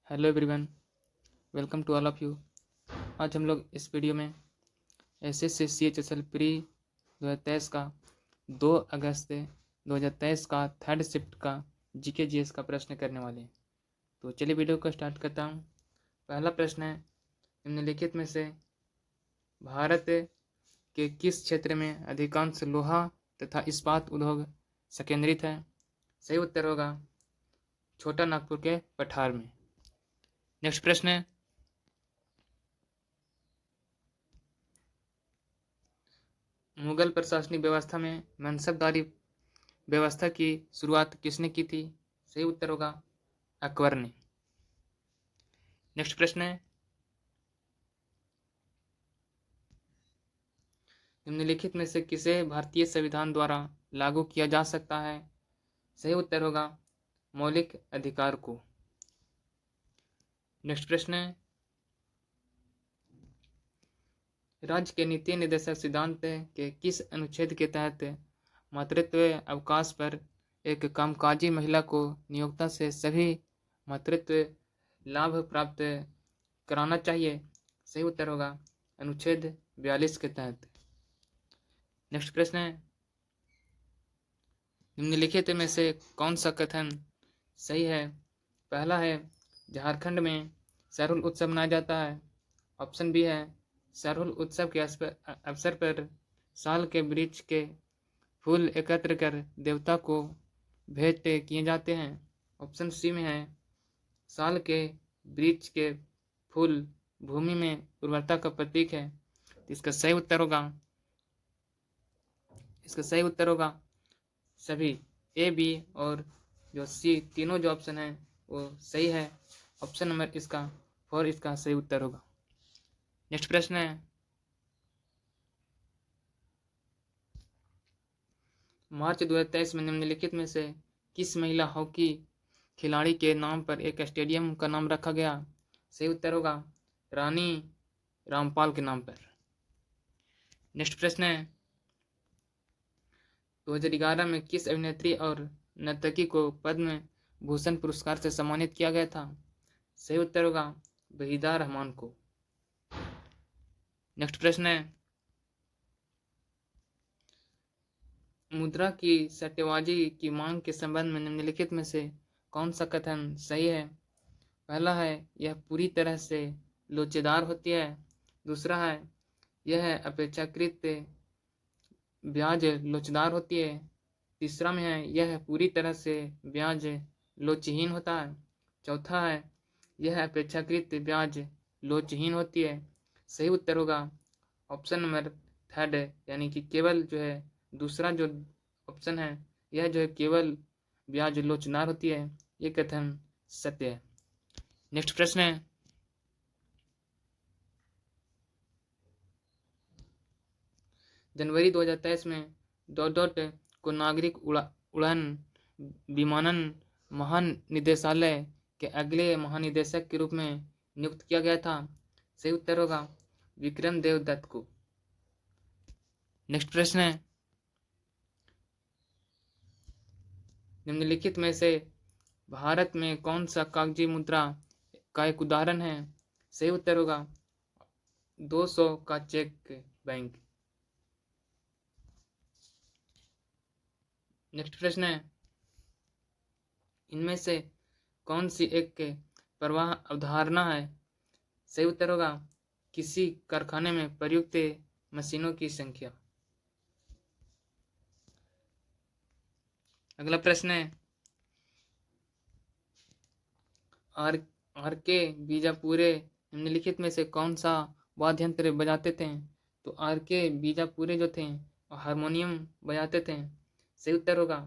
Hello everyone, welcome to all of you. आज हम लोग इस वीडियो में एसएससी CHSL प्री 2023 का 2 अगस्त 2023 का थर्ड शिफ्ट का जीके जीएस का प्रश्न करने वाले हैं। तो चलिए वीडियो को स्टार्ट करता हूँ। पहला प्रश्न है, निम्नलिखित में से भारत के किस क्षेत्र में अधिकांश लोहा तथा इस्पात उद्योग संकेंद्रित है? सही उत्तर होगा छोटा नागपुर के पठार में। नेक्स्ट प्रश्न है, मुगल प्रशासनिक व्यवस्था में मनसबदारी व्यवस्था की शुरुआत किसने की थी? सही उत्तर होगा अकबर ने। नेक्स्ट प्रश्न है, निम्नलिखित में से किसे भारतीय संविधान द्वारा लागू किया जा सकता है? सही उत्तर होगा मौलिक अधिकार को। नेक्स्ट प्रश्न है, राज्य के नीति निर्देशक सिद्धांत के किस अनुच्छेद के तहत मातृत्व अवकाश पर एक कामकाजी महिला को नियोक्ता से सभी मातृत्व लाभ प्राप्त कराना चाहिए? सही उत्तर होगा अनुच्छेद 42 के तहत। नेक्स्ट प्रश्न है, निम्नलिखित में से कौन सा कथन सही है? पहला है, झारखंड में सरहुल उत्सव मनाया जाता है। ऑप्शन बी है, सरहुल उत्सव के अवसर पर साल के वृक्ष के फूल एकत्र कर देवता को भेंट किए जाते हैं। ऑप्शन सी में है, साल के वृक्ष के फूल भूमि में उर्वरता का प्रतीक है। इसका सही उत्तर होगा सभी ए, बी और जो सी, तीनों जो ऑप्शन है वो सही है। ऑप्शन नंबर इसका 4 इसका सही उत्तर होगा। नेक्स्ट प्रश्न है, मार्च 2023 में निम्नलिखित में से किस महिला हॉकी खिलाड़ी के नाम पर एक स्टेडियम का नाम रखा गया? सही उत्तर होगा रानी रामपाल के नाम पर। नेक्स्ट प्रश्न है, 2011 में किस अभिनेत्री और नर्तकी को पद्म भूषण पुरस्कार से सम्मानित किया गया था? सही उत्तर होगा वहीदा रहमान को। नेक्स्ट प्रश्न है, मुद्रा की सट्टेबाजी की मांग के संबंध में निम्नलिखित में से कौन सा कथन सही है? पहला है, यह पूरी तरह से लोचेदार होती है। दूसरा है, यह अपेक्षाकृत ब्याज लोचदार होती है। तीसरा में है, यह पूरी तरह से ब्याज लोचहीन होता है। चौथा है, यह अपेक्षाकृत ब्याज लोचहीन होती है। सही उत्तर होगा ऑप्शन नंबर 3 यानी कि केवल जो है दूसरा जो ऑप्शन है, यह जो है केवल ब्याज लोचदार होती है, ये कथन सत्य है। नेक्स्ट प्रश्न है, जनवरी 2023 में डॉट को नागरिक उड़ान विमानन महानिदेशालय के अगले महानिदेशक के रूप में नियुक्त किया गया था। सही उत्तर होगा विक्रम देव दत्त को। नेक्स्ट प्रश्न है, निम्नलिखित में से भारत में कौन सा कागजी मुद्रा का एक उदाहरण है? सही उत्तर होगा 200 का चेक बैंक। नेक्स्ट प्रश्न है, इनमें से कौन सी एक प्रवाह अवधारणा है? सही उत्तर होगा किसी कारखाने में प्रयुक्त मशीनों की संख्या। अगला प्रश्न है, आर के बीजापुरे निम्नलिखित में से कौन सा वाद्य यंत्र बजाते थे? तो आर के बीजापुरे जो थे हारमोनियम बजाते थे। सही उत्तर होगा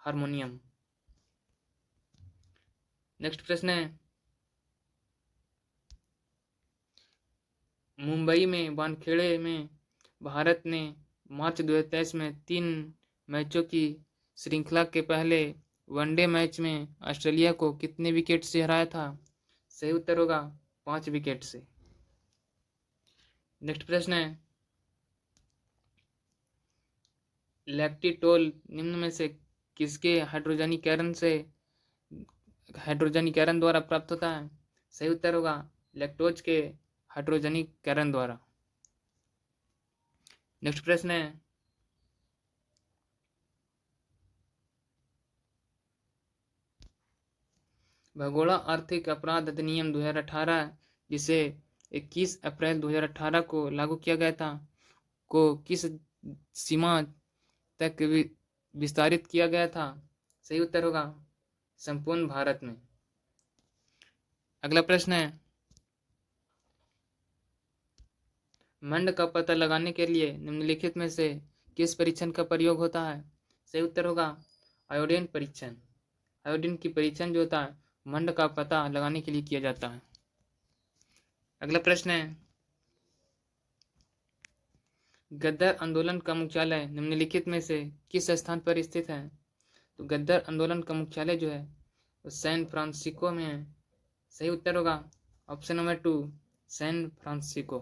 हारमोनियम। नेक्स्ट प्रश्न है, मुंबई में वानखेड़े में भारत ने मार्च 2023 में 3 मैचों की श्रृंखला के पहले वनडे मैच में ऑस्ट्रेलिया को कितने विकेट से हराया था? सही उत्तर होगा 5 विकेट से। नेक्स्ट प्रश्न है, लैक्टिटोल निम्न में से किसके हाइड्रोजनीकरण द्वारा प्राप्त होता है? सही उत्तर होगा लैक्टोज के हाइड्रोजनीकरण द्वारा। नेक्स्ट प्रश्न है, भगोड़ा आर्थिक अपराध अधिनियम 2018 जिसे 21 अप्रैल 2018 को लागू किया गया था को किस सीमा तक विस्तारित किया गया था? सही उत्तर होगा संपूर्ण भारत में। अगला प्रश्न है, मंड का पता लगाने के लिए निम्नलिखित में से किस परीक्षण का प्रयोग होता है? सही उत्तर होगा आयोडीन परीक्षण। आयोडीन की परीक्षण जो होता है मंड का पता लगाने के लिए किया जाता है। अगला प्रश्न है, गद्दर आंदोलन का मुख्यालय निम्नलिखित में से किस स्थान पर स्थित है? तो गद्दर आंदोलन का मुख्यालय जो है वो सैन फ्रांसिस्को में है। सही उत्तर होगा ऑप्शन नंबर 2 सैन फ्रांसिस्को।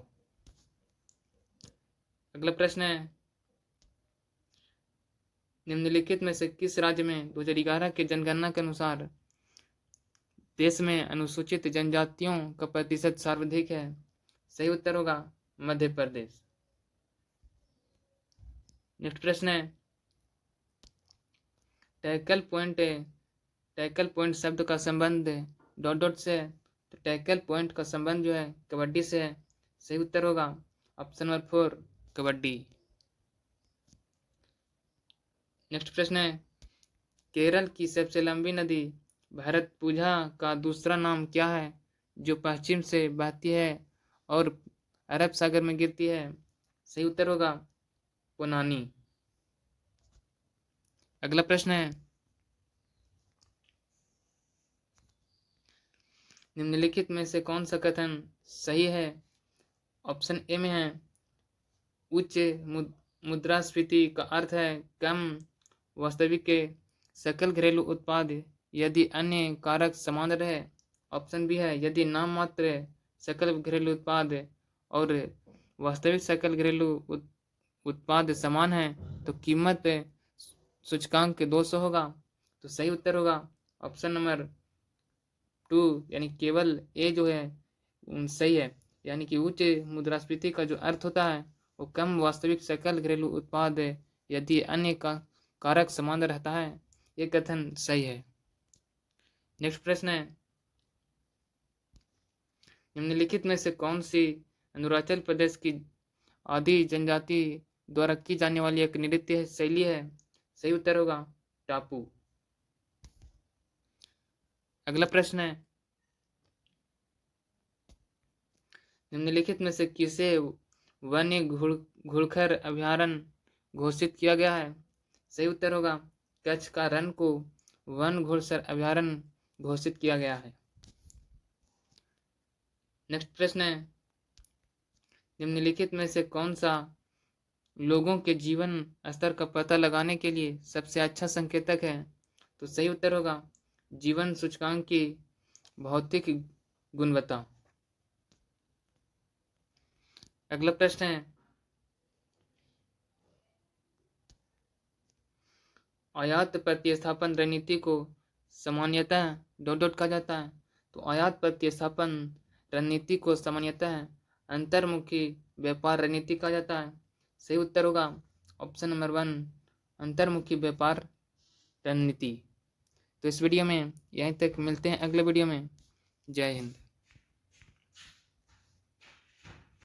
अगला प्रश्न है, निम्नलिखित में से किस राज्य में 2011 के जनगणना के अनुसार देश में अनुसूचित जनजातियों का प्रतिशत सर्वाधिक है? सही उत्तर होगा मध्य प्रदेश। नेक्स्ट प्रश्न है, टैकल पॉइंट शब्द का संबंध डॉट डॉट से है। तो टैकल पॉइंट का संबंध जो है कबड्डी से है। सही उत्तर होगा ऑप्शन नंबर 4 कबड्डी। नेक्स्ट प्रश्न है, केरल की सबसे लंबी नदी भरतपुझा का दूसरा नाम क्या है जो पश्चिम से बहती है और अरब सागर में गिरती है? सही उत्तर होगा पोनानी। अगला प्रश्न है, निम्नलिखित में से कौन सा कथन सही है? ऑप्शन ए में है उच्च मुद्रास्फीति का अर्थ है कम वास्तविक के सकल घरेलू उत्पाद यदि अन्य कारक समान रहे। ऑप्शन बी है यदि नाम मात्र सकल घरेलू उत्पाद और वास्तविक सकल घरेलू उत्पाद समान है तो कीमत सूचकांक 200 होगा। तो सही उत्तर होगा ऑप्शन नंबर 2 यानी केवल ए जो है सही है, यानी कि उच्च मुद्रास्फीति का जो अर्थ होता है वो कम वास्तविक सकल घरेलू उत्पाद यदि अन्य का कारक समान रहता है। ये कथन सही है। नेक्स्ट प्रश्न है, निम्नलिखित में से कौन सी अरुणाचल प्रदेश की आदि जनजाति द्वारा की जाने वाली एक नृत्य शैली है? सही उत्तर होगा टापू। अगला प्रश्न है, निम्नलिखित में से किसे वन्य घुड़खर अभयारण्य घोषित किया गया है? सही उत्तर होगा कच्छ का रण को वन घुड़सर अभयारण्य घोषित किया गया है। नेक्स्ट प्रश्न है, निम्नलिखित में से कौन सा लोगों के जीवन स्तर का पता लगाने के लिए सबसे अच्छा संकेतक है? तो सही उत्तर होगा जीवन सूचकांक की भौतिक गुणवत्ता। अगला प्रश्न है, आयात प्रतिस्थापन रणनीति को सामान्यतः डॉट डॉट कहा जाता है। तो आयात प्रतिस्थापन रणनीति को सामान्यतः अंतर्मुखी व्यापार रणनीति कहा जाता है। सही उत्तर होगा ऑप्शन नंबर 1 अंतर्मुखी व्यापार रणनीति। तो इस वीडियो में यहीं तक, मिलते हैं अगले वीडियो में। जय हिंद।